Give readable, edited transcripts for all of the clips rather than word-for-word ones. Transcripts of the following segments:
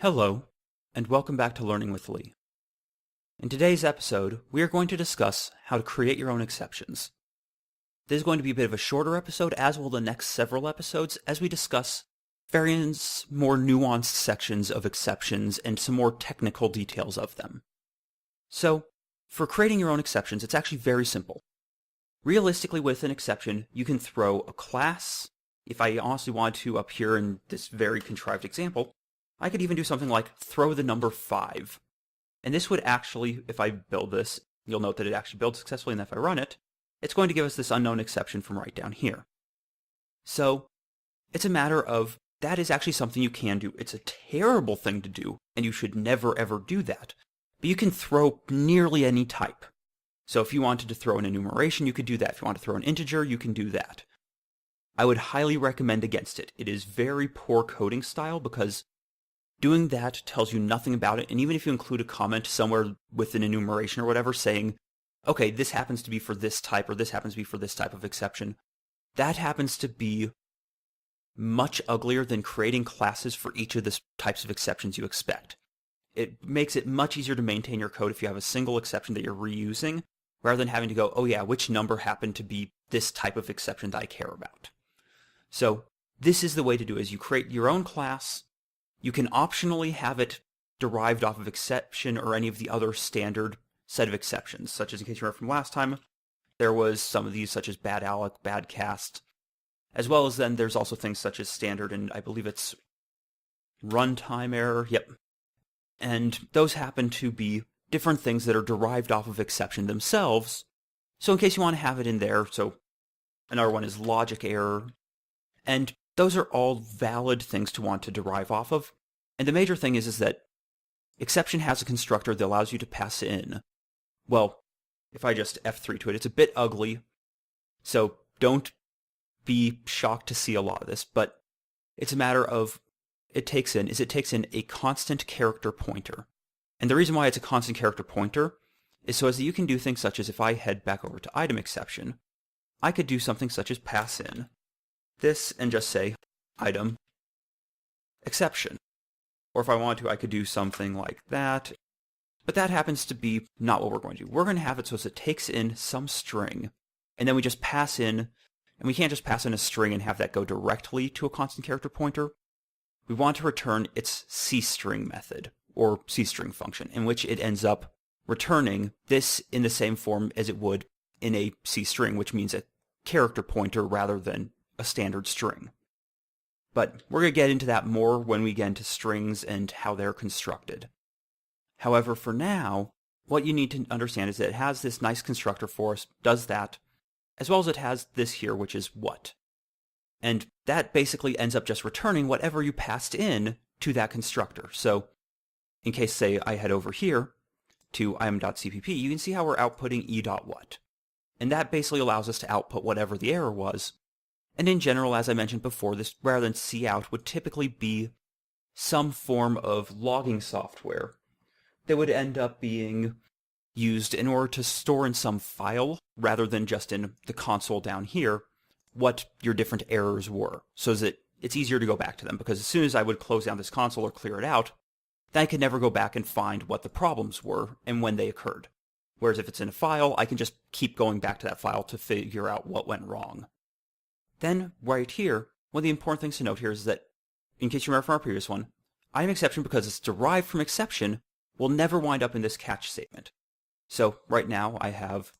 Hello, and welcome back to Learning with Lee. In today's episode, we are going to discuss how to create your own exceptions. This is going to be a bit of a shorter episode, as will the next several episodes, as we discuss various more nuanced sections of exceptions and some more technical details of them. So, for creating your own exceptions, it's actually very simple. Realistically, with an exception, you can throw a class. If I honestly want to, up here in this very contrived example, I could even do something like throw the number 5. And this would actually, if I build this, you'll note that it actually builds successfully, and if I run it, it's going to give us this unknown exception from right down here. So, it's a matter of, that is actually something you can do. It's a terrible thing to do, and you should never ever do that. But you can throw nearly any type. So if you wanted to throw an enumeration, you could do that. If you want to throw an integer, you can do that. I would highly recommend against it. It is very poor coding style because doing that tells you nothing about it, and even if you include a comment somewhere with an enumeration or whatever saying, okay, this happens to be for this type, or this happens to be for this type of exception, that happens to be much uglier than creating classes for each of the types of exceptions you expect. It makes it much easier to maintain your code if you have a single exception that you're reusing, rather than having to go, oh yeah, which number happened to be this type of exception that I care about. So this is the way to do it, is you create your own class. You can optionally have it derived off of exception or any of the other standard set of exceptions, such as, in case you remember from last time, there was some of these such as bad alloc, bad cast, as well as then there's also things such as standard, and I believe it's runtime error, yep. And those happen to be different things that are derived off of exception themselves. So in case you want to have it in there, so another one is logic error, and those are all valid things to want to derive off of. And the major thing is that exception has a constructor that allows you to pass in. Well, if I just F3 to it, it's a bit ugly, so don't be shocked to see a lot of this, but it's a matter of it takes in a constant character pointer. And the reason why it's a constant character pointer is so as that you can do things such as, if I head back over to item exception, I could do something such as pass in this and just say item exception. Or if I want to, I could do something like that. But that happens to be not what we're going to do. We're going to have it so as it takes in some string, and then we just pass in, and we can't just pass in a string and have that go directly to a constant character pointer. We want to return its cstring method, or cstring function, in which it ends up returning this in the same form as it would in a cstring, which means a character pointer rather than a standard string. But we're going to get into that more when we get into strings and how they're constructed. However, for now, what you need to understand is that it has this nice constructor for us, does that, as well as it has this here, which is what. And that basically ends up just returning whatever you passed in to that constructor. So in case, say, I head over here to im.cpp, you can see how we're outputting e.what. And that basically allows us to output whatever the error was. And in general, as I mentioned before, this rather than cout would typically be some form of logging software that would end up being used in order to store in some file rather than just in the console down here what your different errors were, so that it's easier to go back to them, because as soon as I would close down this console or clear it out, then I could never go back and find what the problems were and when they occurred. Whereas if it's in a file, I can just keep going back to that file to figure out what went wrong. Then, right here, one of the important things to note here is that, in case you remember from our previous one, item exception, because it's derived from exception, will never wind up in this catch statement. So, right now, I have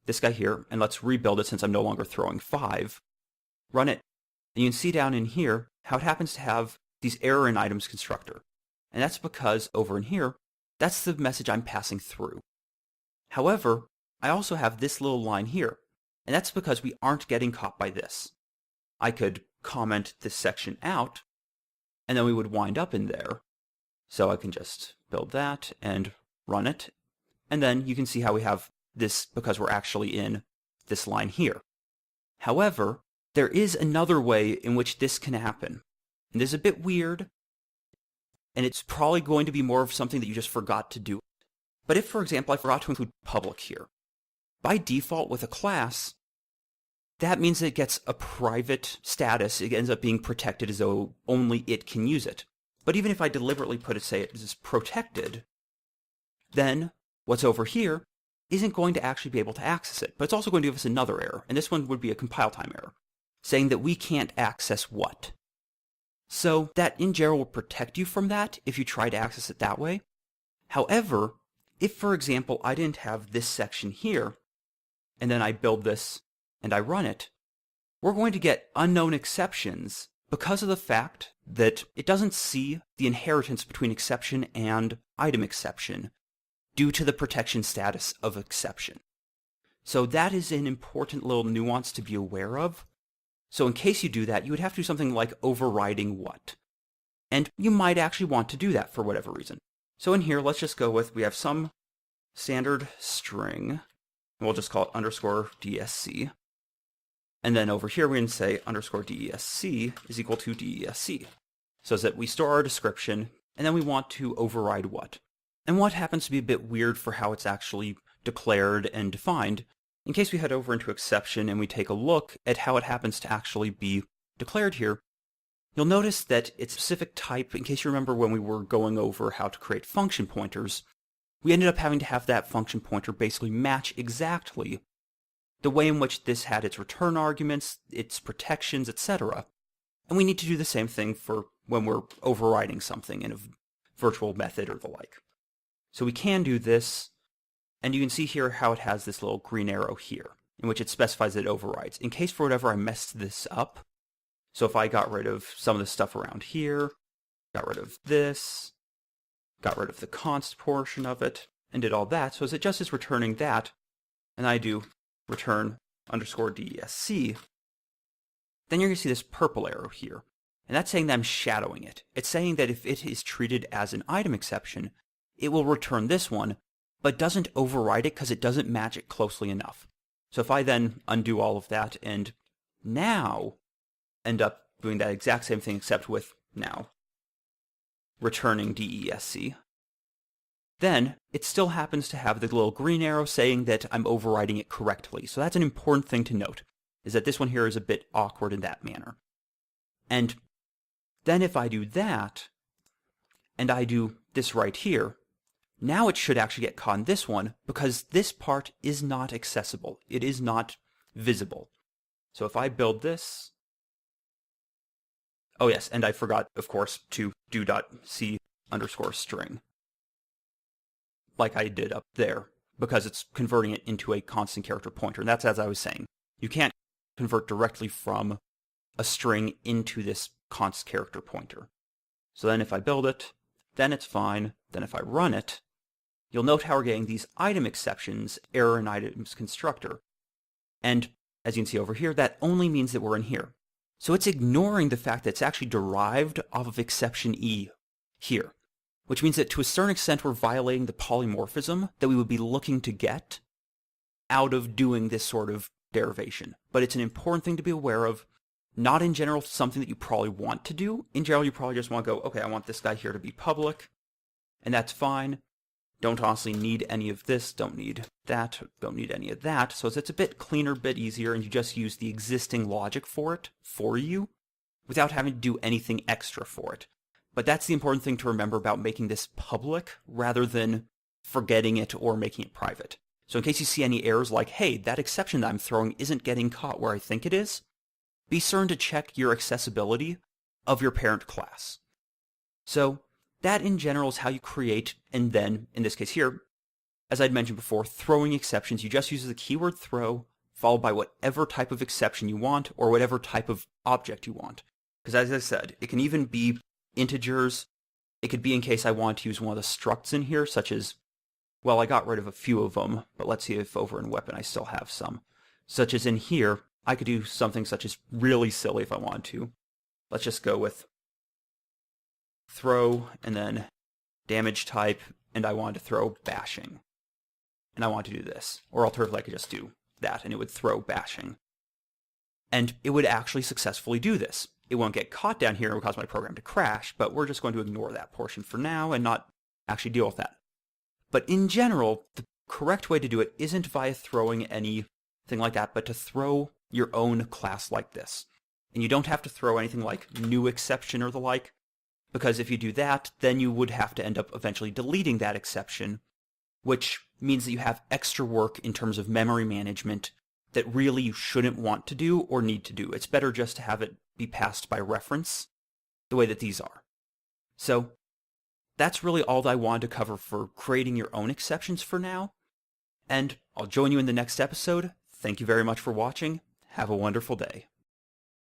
this guy here, and let's rebuild it since I'm no longer throwing 5. Run it, and you can see down in here how it happens to have these error in items constructor. And that's because, over in here, that's the message I'm passing through. However, I also have this little line here, and that's because we aren't getting caught by this. I could comment this section out, and then we would wind up in there. So I can just build that and run it, and then you can see how we have this because we're actually in this line here. However, there is another way in which this can happen, and this is a bit weird, and it's probably going to be more of something that you just forgot to do. But if, for example, I forgot to include public here, by default with a class, that means that it gets a private status. It ends up being protected as though only it can use it. But even if I deliberately put it, say it is protected, then what's over here isn't going to actually be able to access it. But it's also going to give us another error, and this one would be a compile time error, saying that we can't access what. So that in general will protect you from that if you try to access it that way. However, if for example I didn't have this section here, and then I build this and I run it, we're going to get unknown exceptions because of the fact that it doesn't see the inheritance between exception and item exception due to the protection status of exception. So that is an important little nuance to be aware of. So in case you do that, you would have to do something like overriding what. And you might actually want to do that for whatever reason. So in here, let's just go with, we have some standard string, and we'll just call it underscore DSC. And then over here, we can say underscore DESC is equal to DESC. So that we store our description, and then we want to override what. And what happens to be a bit weird for how it's actually declared and defined. In case we head over into exception and we take a look at how it happens to actually be declared here, you'll notice that its specific type, in case you remember when we were going over how to create function pointers, we ended up having to have that function pointer basically match exactly the way in which this had its return arguments, its protections, etc. And we need to do the same thing for when we're overriding something in a virtual method or the like. So we can do this, and you can see here how it has this little green arrow here, in which it specifies that it overrides. In case for whatever I messed this up, so if I got rid of some of the stuff around here, got rid of this, got rid of the const portion of it, and did all that, so as it just is returning that, and I do return underscore DESC, then you're going to see this purple arrow here. And that's saying that I'm shadowing it. It's saying that if it is treated as an item exception, it will return this one, but doesn't override it because it doesn't match it closely enough. So if I then undo all of that and now end up doing that exact same thing except with now returning DESC, then it still happens to have the little green arrow saying that I'm overriding it correctly. So that's an important thing to note, is that this one here is a bit awkward in that manner. And then if I do that, and I do this right here, now it should actually get caught in this one, because this part is not accessible. It is not visible. So if I build this, oh yes, and I forgot, of course, to do .c underscore string, like I did up there, because it's converting it into a constant character pointer. And that's as I was saying. You can't convert directly from a string into this const character pointer. So then if I build it, then it's fine. Then if I run it, you'll note how we're getting these item exceptions, error in items constructor. And as you can see over here, that only means that we're in here. So it's ignoring the fact that it's actually derived off of exception E here, which means that to a certain extent we're violating the polymorphism that we would be looking to get out of doing this sort of derivation. But it's an important thing to be aware of. Not in general something that you probably want to do. In general, you probably just want to go, okay, I want this guy here to be public, and that's fine. Don't honestly need any of this, don't need that, don't need any of that. So it's a bit cleaner, bit easier, and you just use the existing logic for it, for you, without having to do anything extra for it. But that's the important thing to remember about making this public, rather than forgetting it or making it private. So in case you see any errors like, hey, that exception that I'm throwing isn't getting caught where I think it is, be certain to check your accessibility of your parent class. So that in general is how you create, and then, in this case here, as I'd mentioned before, throwing exceptions. You just use the keyword throw, followed by whatever type of exception you want, or whatever type of object you want. Because as I said, it can even be integers. It could be in case I want to use one of the structs in here, such as, well, I got rid of a few of them, but let's see if over in weapon I still have some. Such as in here, I could do something such as really silly if I wanted to. Let's just go with throw and then damage type, and I wanted to throw bashing. And I want to do this. Or alternatively, I could just do that, and it would throw bashing. And it would actually successfully do this. It won't get caught down here and will cause my program to crash, but we're just going to ignore that portion for now and not actually deal with that. But in general, the correct way to do it isn't via throwing anything like that, but to throw your own class like this. And you don't have to throw anything like new exception or the like. Because if you do that, then you would have to end up eventually deleting that exception, which means that you have extra work in terms of memory management that really you shouldn't want to do or need to do. It's better just to have it be passed by reference the way that these are. So that's really all that I wanted to cover for creating your own exceptions for now. And I'll join you in the next episode. Thank you very much for watching. Have a wonderful day.